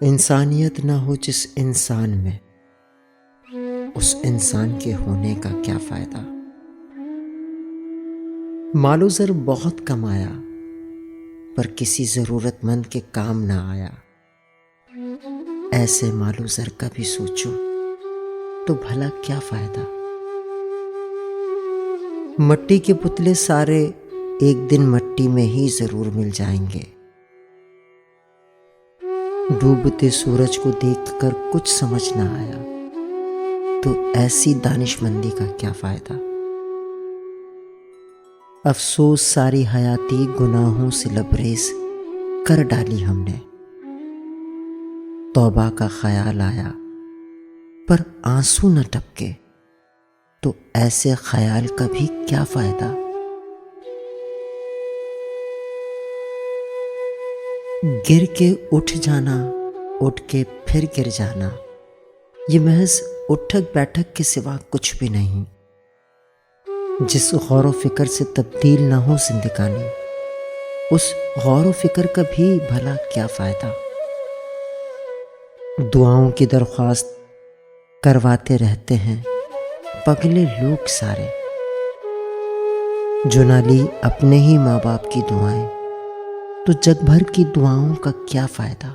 انسانیت نہ ہو جس انسان میں، اس انسان کے ہونے کا کیا فائدہ؟ مال و زر بہت کمایا پر کسی ضرورت مند کے کام نہ آیا۔ ایسے مال و زر کا بھی سوچو تو بھلا کیا فائدہ؟ مٹی کے پتلے سارے ایک دن مٹی میں ہی ضرور مل جائیں گے۔ ڈوبتے سورج کو دیکھ کر کچھ سمجھ نہ آیا تو ایسی دانش مندی کا کیا فائدہ؟ افسوس ساری حیاتی گناہوں سے لبریز کر ڈالی ہم نے۔ توبہ کا خیال آیا پر آنسو نہ ٹپکے تو ایسے خیال کا بھی کیا فائدہ؟ گر کے اٹھ جانا، اٹھ کے پھر گر جانا، یہ محض اٹھک بیٹھک کے سوا کچھ بھی نہیں۔ جس غور و فکر سے تبدیل نہ ہو زندگانی، اس غور و فکر کا بھی بھلا کیا فائدہ؟ دعاؤں کی درخواست کرواتے رہتے ہیں پگلے لوگ سارے، جو نہ لی اپنے ہی ماں باپ کی دعائیں تو جگ بھر کی دعاؤں کا کیا فائدہ؟